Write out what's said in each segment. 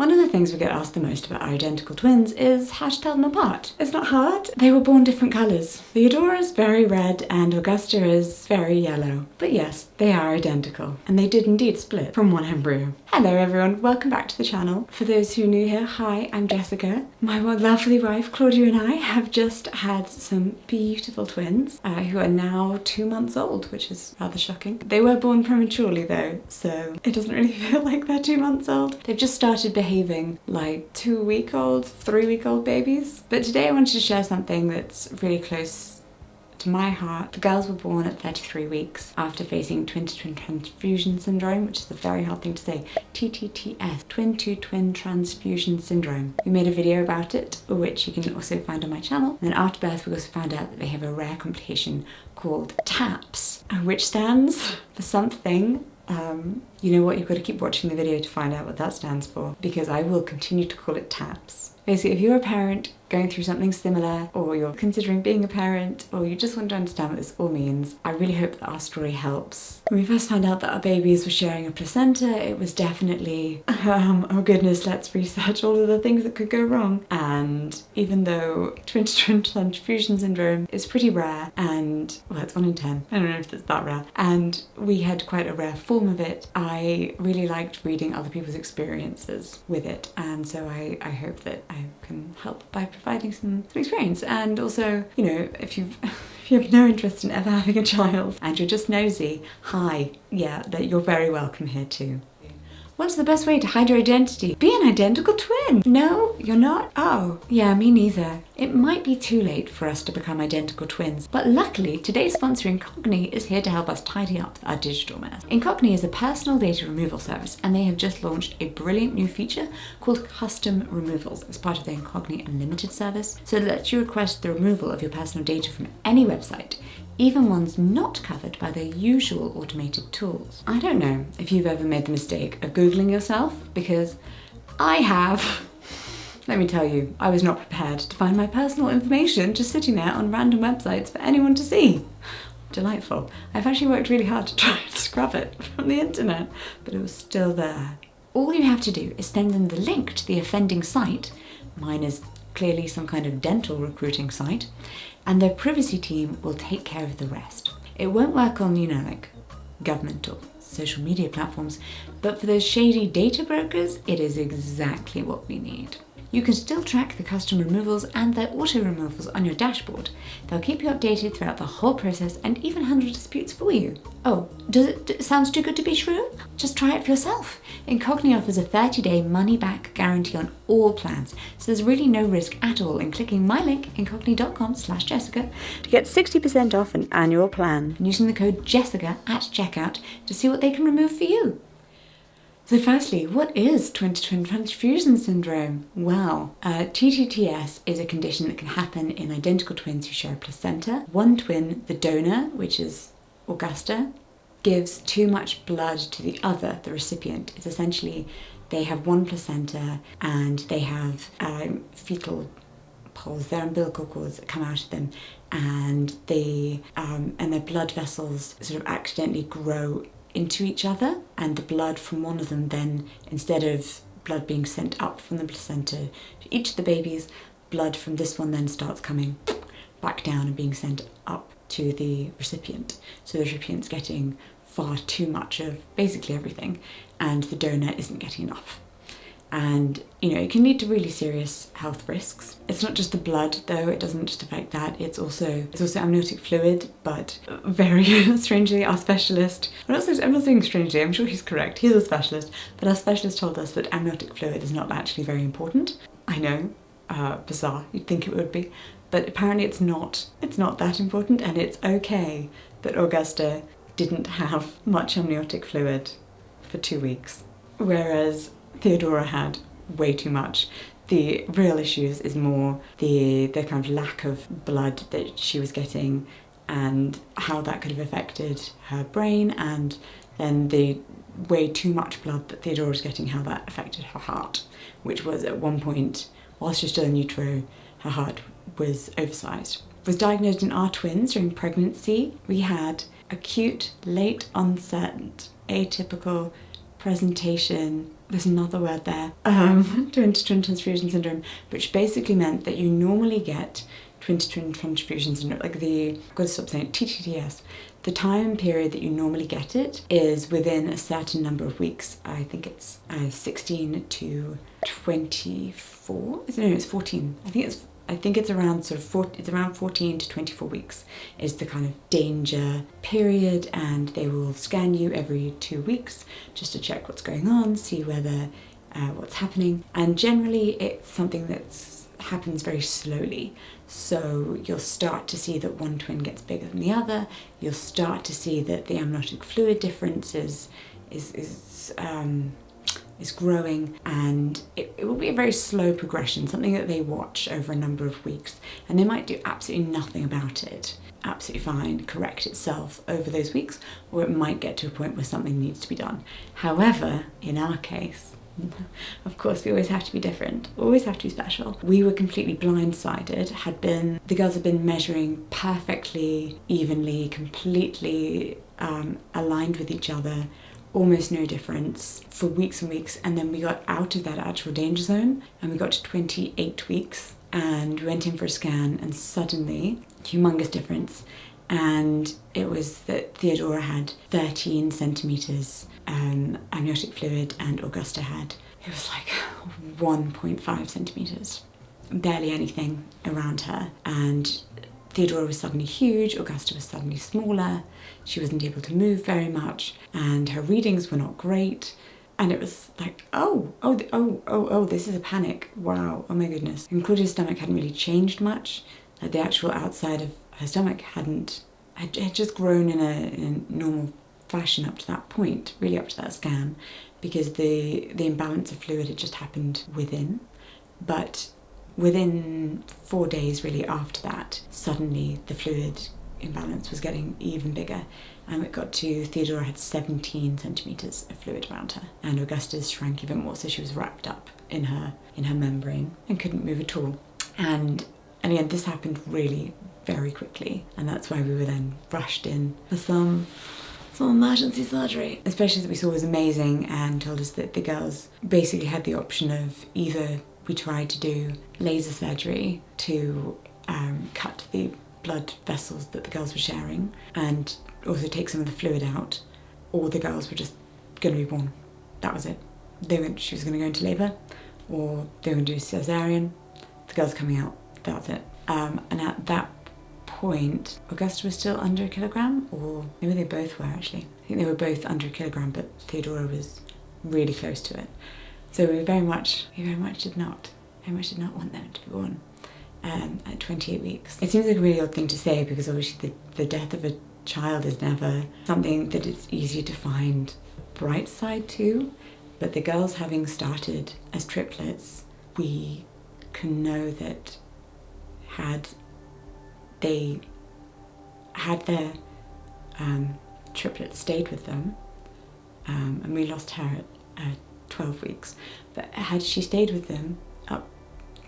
One of the things we get asked the most about our identical twins is how to tell them apart. It's not hard. They were born different colours. Theodora's very red and Augusta is very yellow. But yes, they are identical. And they did indeed split from one embryo. Hello everyone, welcome back to the channel. For those who are new here, hi, I'm Jessica. My lovely wife Claudia and I have just had some beautiful twins who are now 2 months old, which is rather shocking. They were born prematurely though, so it doesn't really feel like they're 2 months old. They've just started behaving like 2-week-old, 3-week-old babies. But today I wanted to share something that's really close to my heart. The girls were born at 33 weeks after facing twin-to-twin transfusion syndrome, which is a very hard thing to say. TTTS, twin-to-twin transfusion syndrome. We made a video about it, which you can also find on my channel. And then after birth, we also found out that they have a rare complication called TAPS, which stands for something. You know what, you've got to keep watching the video to find out what that stands for, because I will continue to call it TAPS. Basically, if you're a parent going through something similar, or you're considering being a parent, or you just want to understand what this all means, I really hope that our story helps. When we first found out that our babies were sharing a placenta, it was definitely, oh goodness, let's research all of the things that could go wrong. And even though twin-to-twin transfusion syndrome is pretty rare, and, well, it's 1 in 10, I don't know if it's that rare, and we had quite a rare form of it, I really liked reading other people's experiences with it, and so I hope that I can help by providing some experience. And also, you know, if you have no interest in ever having a child and you're just nosy, hi, yeah, that you're very welcome here too. What's the best way to hide your identity? Be an identical twin! No, you're not? Oh, yeah, me neither. It might be too late for us to become identical twins, but luckily today's sponsor Incogni is here to help us tidy up our digital mess. Incogni is a personal data removal service, and they have just launched a brilliant new feature called Custom Removals as part of their Incogni Unlimited service. So it lets you request the removal of your personal data from any website, even ones not covered by their usual automated tools. I don't know if you've ever made the mistake of Googling yourself, because I have. Let me tell you, I was not prepared to find my personal information just sitting there on random websites for anyone to see. Delightful. I've actually worked really hard to try to scrub it from the internet, but it was still there. All you have to do is send them the link to the offending site. Mine is clearly some kind of dental recruiting site, and their privacy team will take care of the rest. It won't work on, you know, like government or social media platforms, but for those shady data brokers, it is exactly what we need. You can still track the custom removals and their auto removals on your dashboard. They'll keep you updated throughout the whole process and even handle disputes for you. Oh, does it sounds too good to be true? Just try it for yourself. Incogni offers a 30-day money-back guarantee on all plans, so there's really no risk at all in clicking my link, incogni.com/Jessica, to get 60% off an annual plan, and using the code Jessica at checkout to see what they can remove for you. So firstly, what is twin-to-twin transfusion syndrome? Well, TTTS is a condition that can happen in identical twins who share a placenta. One twin, the donor, which is Augusta, gives too much blood to the other, the recipient. It's essentially, they have one placenta and they have fetal poles, their umbilical cords that come out of them, and their blood vessels sort of accidentally grow into each other, and the blood from one of them then, instead of blood being sent up from the placenta to each of the babies, blood from this one then starts coming back down and being sent up to the recipient. So the recipient's getting far too much of basically everything, and the donor isn't getting enough. And, you know, it can lead to really serious health risks. It's not just the blood, though. It doesn't just affect that. It's also amniotic fluid, but very strangely, our specialist, I'm not saying strangely, I'm sure he's correct. He's a specialist, but our specialist told us that amniotic fluid is not actually very important. I know, bizarre, you'd think it would be, but apparently it's not that important, and it's okay that Augusta didn't have much amniotic fluid for 2 weeks, whereas Theodora had way too much. The real issues is more the kind of lack of blood that she was getting and how that could have affected her brain, and then the way too much blood that Theodora was getting, how that affected her heart, which was at one point, whilst she was still in utero, her heart was oversized. Was diagnosed in our twins during pregnancy. We had acute, late onset, atypical presentation there's another word there, twin-to-twin transfusion syndrome, which basically meant that you normally get twin-to-twin transfusion syndrome, like I've got to stop saying it, TTTS. The time period that you normally get it is within a certain number of weeks. I think it's 16 to 24. No, it's 14. I think it's around it's around 14 to 24 weeks is the kind of danger period, and they will scan you every 2 weeks just to check what's going on, see whether what's happening. And generally it's something that happens very slowly. So you'll start to see that one twin gets bigger than the other. You'll start to see that the amniotic fluid difference is growing, and it will be a very slow progression, something that they watch over a number of weeks, and they might do absolutely nothing about it, absolutely fine, correct itself over those weeks, or it might get to a point where something needs to be done. However, in our case, of course, we always have to be different, always have to be special. We were completely blindsided, the girls had been measuring perfectly, evenly, completely aligned with each other, almost no difference for weeks and weeks, and then we got out of that actual danger zone and we got to 28 weeks and we went in for a scan, and suddenly, humongous difference, and it was that Theodora had 13 centimetres amniotic fluid and Augusta it was like 1.5 centimetres, barely anything around her, and Theodora was suddenly huge, Augusta was suddenly smaller, she wasn't able to move very much, and her readings were not great, and it was like, oh, this is a panic, wow, oh my goodness. And Claudia's stomach hadn't really changed much, like the actual outside of her stomach had just grown in a normal fashion up to that point, really up to that scan, because the imbalance of fluid had just happened within, but within 4 days really after that, suddenly the fluid imbalance was getting even bigger, and it got to Theodora had 17 centimetres of fluid around her, and Augusta's shrank even more, so she was wrapped up in her membrane and couldn't move at all. And again, this happened really very quickly, and that's why we were then rushed in for some emergency surgery, especially that we saw was amazing, and told us that the girls basically had the option of either we tried to do laser surgery to cut the blood vessels that the girls were sharing and also take some of the fluid out, or the girls were just going to be born. That was it. She was going to go into labour, or they were going to do cesarean. The girls coming out. That was it. And at that point, Augusta was still under a kilogram, or maybe they both were actually. I think they were both under a kilogram, but Theodora was really close to it. So we very much did not want them to be born at 28 weeks. It seems like a really odd thing to say, because obviously the death of a child is never something that it's easy to find bright side to, but the girls having started as triplets, we can know that had they had their triplets stayed with them, and we lost her at 12 weeks, but had she stayed with them,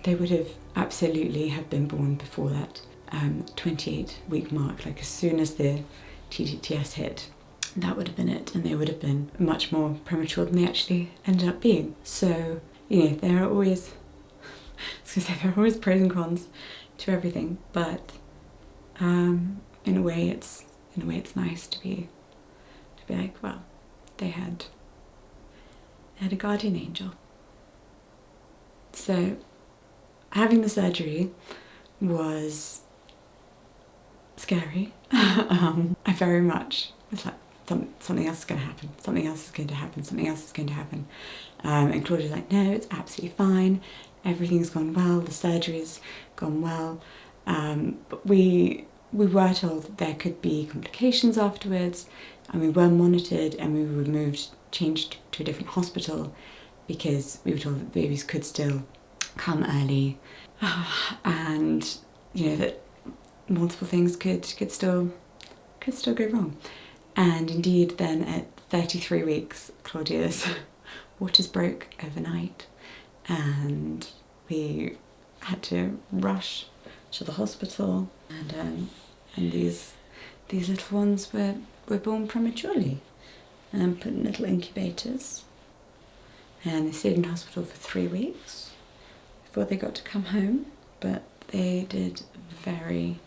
they would have absolutely have been born before that 28-week mark. Like as soon as the TTTS hit, that would have been it, and they would have been much more premature than they actually ended up being. So, there are always pros and cons to everything, but in a way it's nice to be like, well, they had a guardian angel. So having the surgery was scary. I very much was like, something else is going to happen, something else is going to happen, something else is going to happen. And Claudia's like, no, it's absolutely fine, everything's gone well, the surgery's gone well. But we were told that there could be complications afterwards, and we were monitored, and we were changed to a different hospital, because we were told that babies could still come early, and that multiple things could still go wrong. And indeed, then at 33 weeks, Claudia's waters broke overnight, and we had to rush to the hospital, and these little ones were born prematurely and put in little incubators. and they stayed in hospital for 3 weeks before they got to come home, but they did very,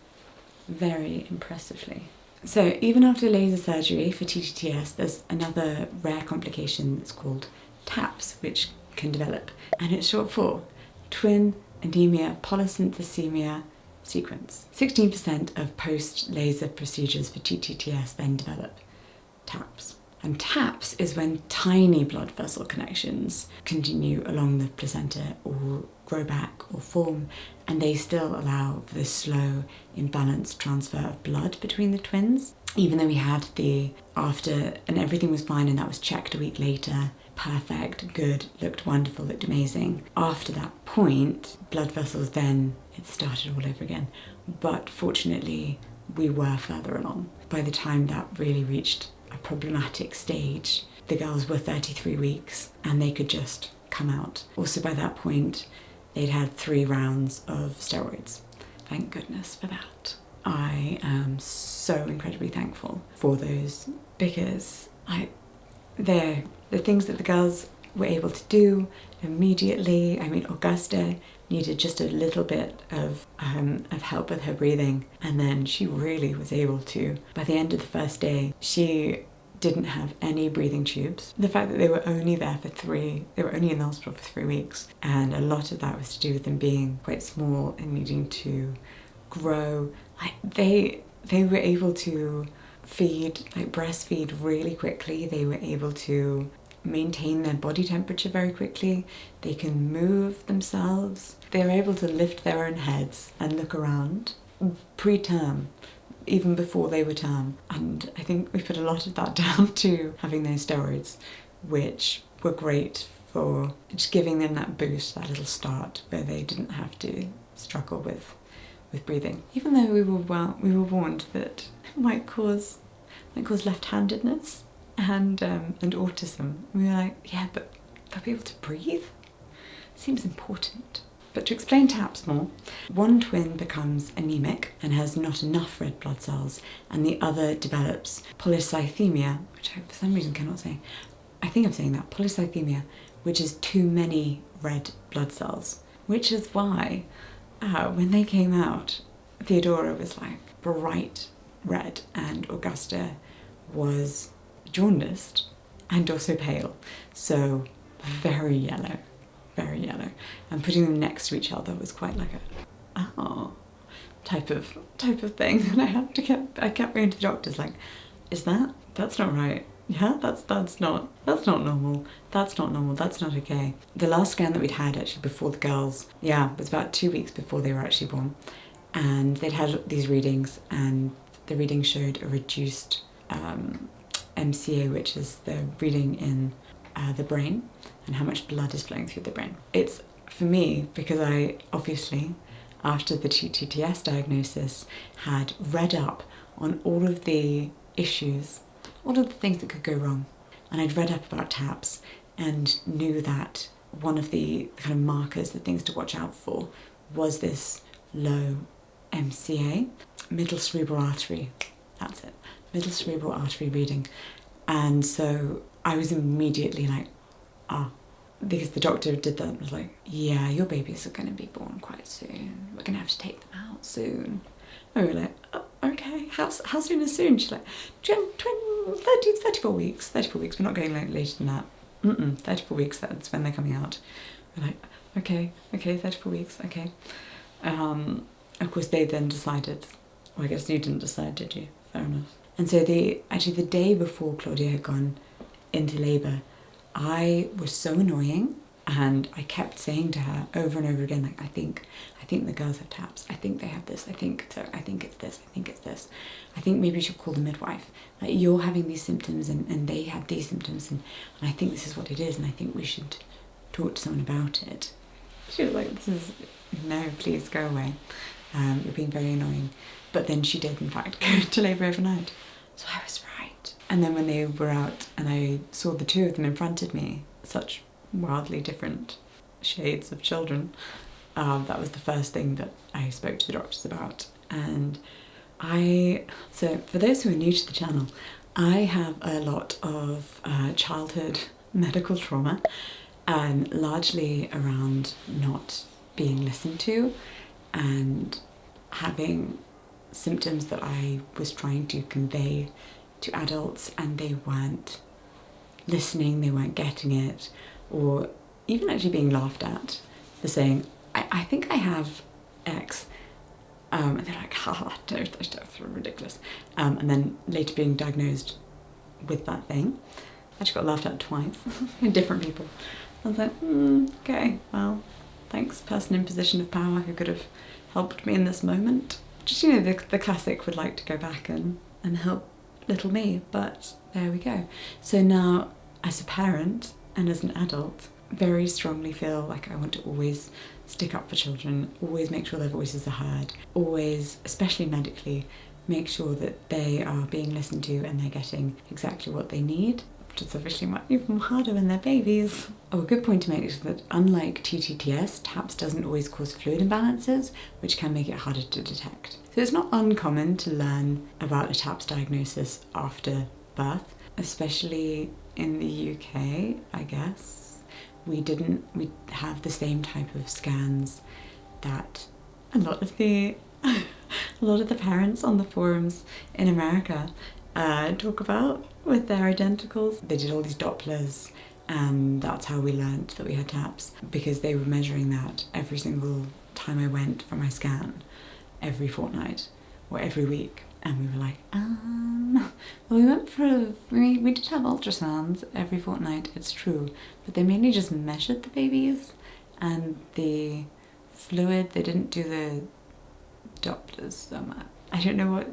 very impressively. So even after laser surgery for TTTS, there's another rare complication that's called TAPS, which can develop, and it's short for Twin Anemia Polycythemia Sequence. 16% of post-laser procedures for TTTS then develop TAPS. And TAPS is when tiny blood vessel connections continue along the placenta or grow back or form, and they still allow for this slow, imbalanced transfer of blood between the twins. Even though we had the after and everything was fine and that was checked a week later, perfect, good, looked wonderful, looked amazing. After that point, blood vessels then, it started all over again. But fortunately, we were further along. By the time that really reached a problematic stage, the girls were 33 weeks and they could just come out. Also by that point, they'd had 3 rounds of steroids. Thank goodness for that. I am so incredibly thankful for those, because they're the things that the girls were able to do immediately. I mean, Augusta needed just a little bit of help with her breathing, and then she really was able to. By the end of the first day, she didn't have any breathing tubes. The fact that they were only there for they were only in the hospital for 3 weeks, and a lot of that was to do with them being quite small and needing to grow. They were able to breastfeed really quickly. They were able to maintain their body temperature very quickly. They can move themselves. They were able to lift their own heads and look around preterm, even before they were term. And I think we put a lot of that down to having those steroids, which were great for just giving them that boost, that little start where they didn't have to struggle with breathing. Even though we were warned that it might cause left-handedness and autism. We were like, yeah, but they'll be able to breathe? Seems important. But to explain TAPS more, one twin becomes anemic and has not enough red blood cells, and the other develops polycythemia, which I for some reason cannot say. I think I'm saying that, polycythemia, which is too many red blood cells, which is why when they came out, Theodora was like bright red and Augusta was jaundiced and also pale, so very yellow, very yellow. And putting them next to each other was quite like a type of thing. And I kept going to the doctors like, that's not right. Yeah, that's not normal. That's not normal. That's not okay. The last scan that we'd had actually before the girls, was about 2 weeks before they were actually born, and they'd had these readings, and the reading showed a reduced MCA, which is the reading in the brain and how much blood is flowing through the brain. It's, for me, because I obviously, after the TTTS diagnosis, had read up on all of the issues, all of the things that could go wrong. And I'd read up about TAPS and knew that one of the kind of markers, the things to watch out for, was this low MCA, middle cerebral artery. That's it, middle cerebral artery reading. And so I was immediately like, because the doctor did that and was like, yeah, your babies are going to be born quite soon. We're going to have to take them out soon. And we were like, oh, okay, how soon is soon? She's like, 34 weeks. 34 weeks, we're not going later than that. 34 weeks, that's when they're coming out. We're like, okay, 34 weeks, okay. Of course, they then decided, well, I guess you didn't decide, did you? Fair enough. And so the day before Claudia had gone into labour, I was so annoying, and I kept saying to her over and over again, like, I think the girls have TAPS. I think they have this. I think it's this. I think it's this. I think maybe you should call the midwife. Like, you're having these symptoms and they had these symptoms, and I think this is what it is, and I think we should talk to someone about it. She was like, no, please go away. You're being very annoying. But then she did, in fact, go into labour overnight. So I was right. And then when they were out and I saw the two of them in front of me, such wildly different shades of children, that was the first thing that I spoke to the doctors about. And so for those who are new to the channel, I have a lot of childhood medical trauma, largely around not being listened to and having symptoms that I was trying to convey to adults and they weren't listening, they weren't getting it, or even actually being laughed at for saying, I think I have X. And they're like, haha, that's ridiculous. And then later being diagnosed with that thing. I actually got laughed at twice in different people. I was like, okay, well, thanks, person in position of power who could have helped me in this moment. Just, you know, the classic would like to go back and help little me, but there we go. So now, as a parent and as an adult, very strongly feel like I want to always stick up for children, always make sure their voices are heard, always, especially medically, make sure that they are being listened to and they're getting exactly what they need, which is obviously even harder when they're babies. Oh, a good point to make is that unlike TTTS, TAPS doesn't always cause fluid imbalances, which can make it harder to detect. So it's not uncommon to learn about a TAPS diagnosis after birth, especially in the UK, I guess. We have the same type of scans that a lot of the parents on the forums in America talk about with their identicals. They did all these Dopplers, and that's how we learnt that we had TAPS, because they were measuring that every single time I went for my scan, every fortnight or every week. And we were like, well, we did have ultrasounds every fortnight, it's true, but they mainly just measured the babies and the fluid. They didn't do the Dopplers so much. I don't know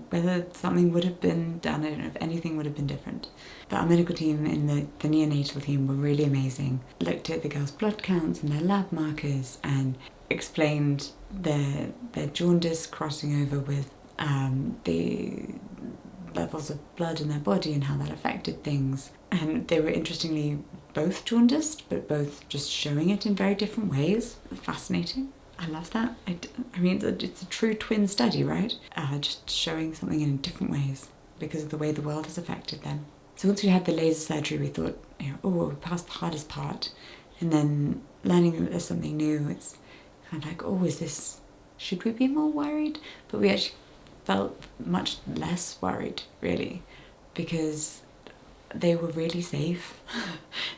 whether something would have been done. I don't know if anything would have been different. But our medical team in the neonatal team were really amazing. Looked at the girls' blood counts and their lab markers and explained their jaundice crossing over with the levels of blood in their body and how that affected things. And they were interestingly both jaundiced, but both just showing it in very different ways. Fascinating. I love that. I mean, it's a true twin study, right? Just showing something in different ways because of the way the world has affected them. So once we had the laser surgery, we thought, we passed the hardest part. And then learning that there's something new, it's kind of like, should we be more worried? But we actually felt much less worried, really, because they were really safe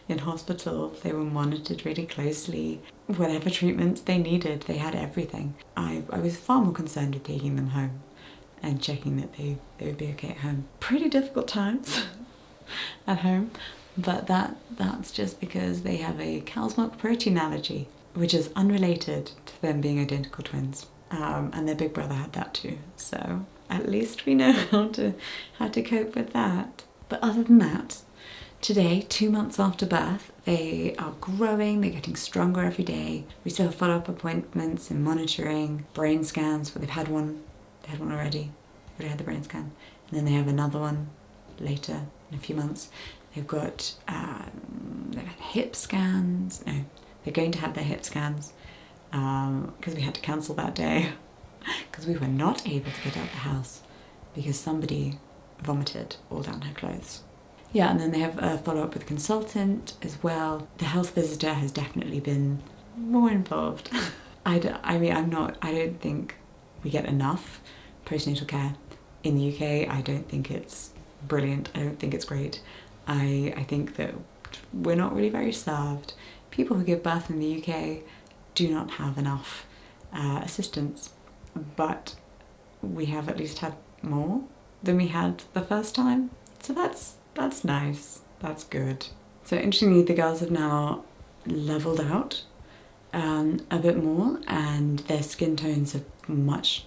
in hospital. They were monitored really closely. Whatever treatments they needed, they had everything. I was far more concerned with taking them home and checking that they would be okay at home. Pretty difficult times at home, but that's just because they have a cow's milk protein allergy, which is unrelated to them being identical twins. And their big brother had that too, so at least we know how to cope with that. But other than that, today, 2 months after birth, they are growing, they're getting stronger every day. We still have follow-up appointments and monitoring, brain scans, but they've had one already. Already had the brain scan. And then they have another one later in a few months. They've got they've had hip scans. No, they're going to have their hip scans because we had to cancel that day because we were not able to get out the house because somebody vomited all down her clothes. Yeah, and then they have a follow-up with a consultant as well. The health visitor has definitely been more involved. I don't think we get enough postnatal care in the UK. I don't think it's brilliant. I don't think it's great. I think that we're not really very served. People who give birth in the UK do not have enough assistance, but we have at least had more than we had the first time. So that's nice. That's good. So interestingly, the girls have now leveled out a bit more, and their skin tones are much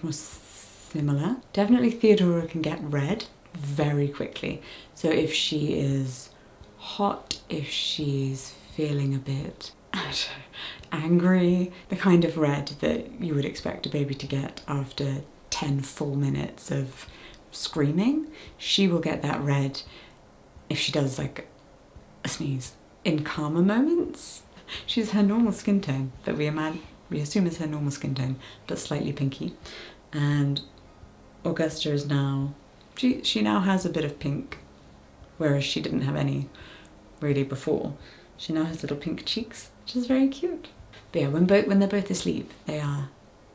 more similar. Definitely Theodora can get red very quickly. So if she is hot, if she's feeling a bit angry, the kind of red that you would expect a baby to get after 10 full minutes of screaming, she will get that red if she does like a sneeze. In calmer moments, she's her normal skin tone that we assume is her normal skin tone, but slightly pinky. And Augusta is now, she now has a bit of pink, whereas she didn't have any really before. She now has little pink cheeks, which is very cute. But yeah, when they're both asleep, they are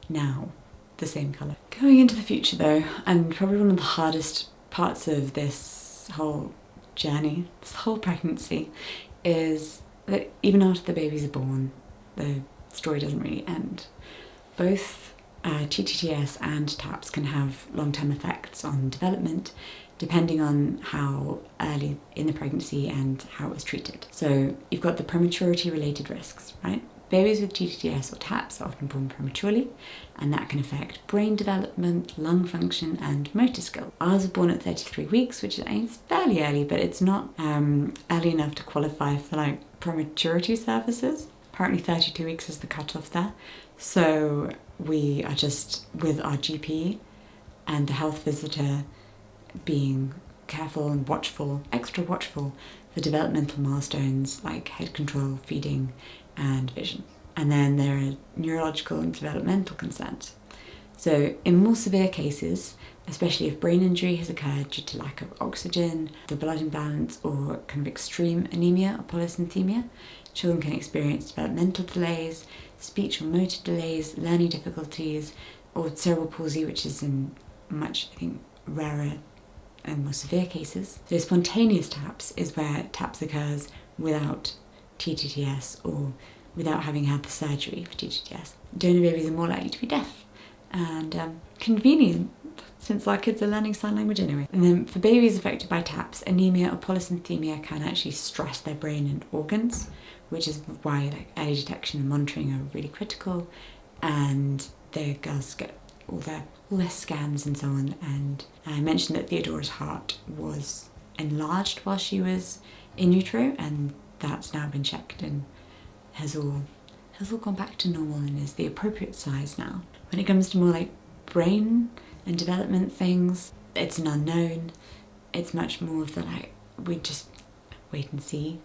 now the same colour. Going into the future though, and probably one of the hardest parts of this whole journey, this whole pregnancy, is that even after the babies are born, the story doesn't really end. Both TTTS and TAPS can have long-term effects on development, depending on how early in the pregnancy and how it was treated. So you've got the prematurity related risks, right? Babies with TTTS or TAPS are often born prematurely, and that can affect brain development, lung function, and motor skill. Ours was born at 33 weeks, which is fairly early, but it's not early enough to qualify for like prematurity services. Apparently 32 weeks is the cutoff there. So we are just, with our GP and the health visitor, being careful and watchful, extra watchful for developmental milestones like head control, feeding, and vision. And then there are neurological and developmental concerns. So in more severe cases, especially if brain injury has occurred due to lack of oxygen, the blood imbalance, or kind of extreme anemia or polycythemia, children can experience developmental delays, speech or motor delays, learning difficulties, or cerebral palsy, which is in much, I think, rarer and more severe cases. So spontaneous TAPS is where TAPS occurs without TTTS or without having had the surgery for TTTS. Donor babies are more likely to be deaf, and convenient since our kids are learning sign language anyway. And then for babies affected by TAPS, anemia or polycythemia can actually stress their brain and organs, which is why like early detection and monitoring are really critical, and the girls get all their scans and so on. And I mentioned that Theodora's heart was enlarged while she was in utero, and that's now been checked and has all gone back to normal and is the appropriate size now. When it comes to more like brain and development things, it's an unknown. It's much more of the like, we just wait and see.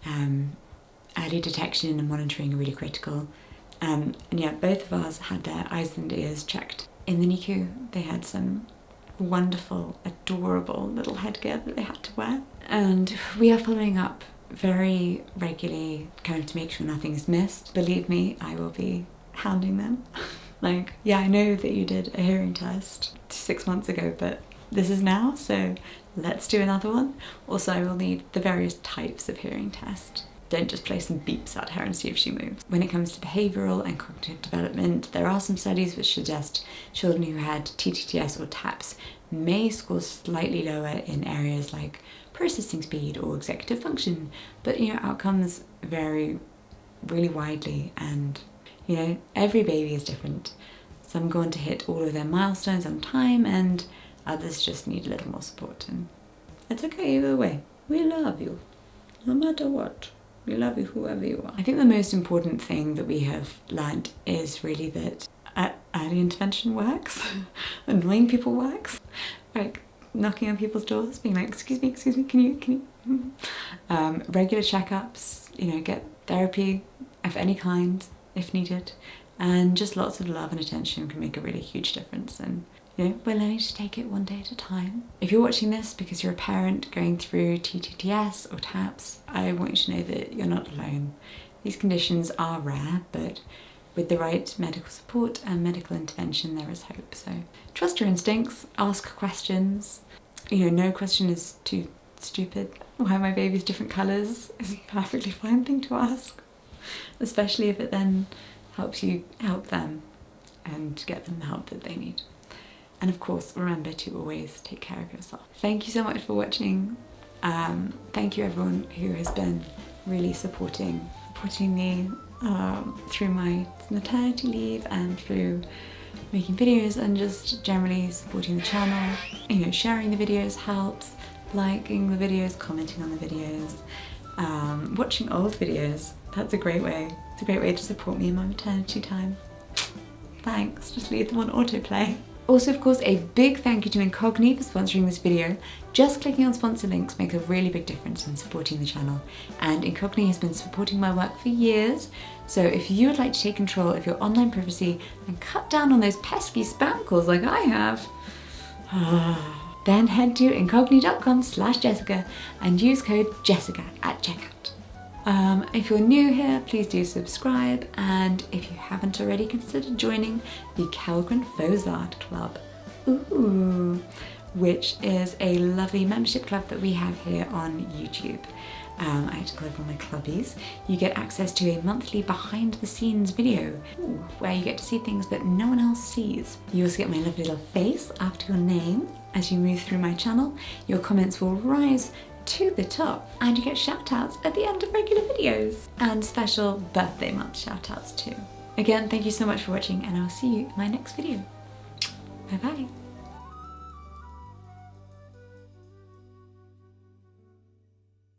Early detection and monitoring are really critical. And yeah, both of ours had their eyes and ears checked in the NICU. They had some wonderful, adorable little headgear that they had to wear. And we are following up very regularly, kind of to make sure nothing is missed. Believe me, I will be hounding them. Like, yeah, I know that you did a hearing test 6 months ago, but this is now, so let's do another one. Also, I will need the various types of hearing test. Don't just play some beeps at her and see if she moves. When it comes to behavioural and cognitive development, there are some studies which suggest children who had TTTS or TAPS may score slightly lower in areas like processing speed or executive function, but outcomes vary really widely, and every baby is different. Some go on to hit all of their milestones on time, and others just need a little more support, and it's okay either way. We love you, no matter what. We love you whoever you are. I think the most important thing that we have learned is really that early intervention works. Annoying people works. Like knocking on people's doors, being like, excuse me, can you? Regular checkups, get therapy of any kind if needed, and just lots of love and attention can make a really huge difference. And we're learning to take it one day at a time. If you're watching this because you're a parent going through TTTS or TAPS, I want you to know that you're not alone. These conditions are rare, but with the right medical support and medical intervention, there is hope. So trust your instincts, ask questions. No question is too stupid. Why are my babies different colours is a perfectly fine thing to ask, especially if it then helps you help them and get them the help that they need. And of course, remember to always take care of yourself. Thank you so much for watching. Thank you everyone who has been really supporting me through my maternity leave and through making videos and just generally supporting the channel. Sharing the videos helps, liking the videos, commenting on the videos, watching old videos. That's a great way. It's a great way to support me in my maternity time. Thanks, just leave them on autoplay. Also, of course, a big thank you to Incogni for sponsoring this video. Just clicking on sponsor links makes a really big difference in supporting the channel, and Incogni has been supporting my work for years. So if you would like to take control of your online privacy and cut down on those pesky spam calls like I have, then head to incogni.com/Jessica and use code Jessica at checkout. If you're new here, please do subscribe, and if you haven't already, consider joining the Kellgren-Fozard Club, which is a lovely membership club that we have here on YouTube. I had to call everyone my clubbies. You get access to a monthly behind the scenes video where you get to see things that no one else sees. You also get my lovely little face after your name as you move through my channel. Your comments will rise to the top, and you get shout outs at the end of regular videos and special birthday month shout outs too. Again, thank you so much for watching, and I'll see you in my next video. Bye bye.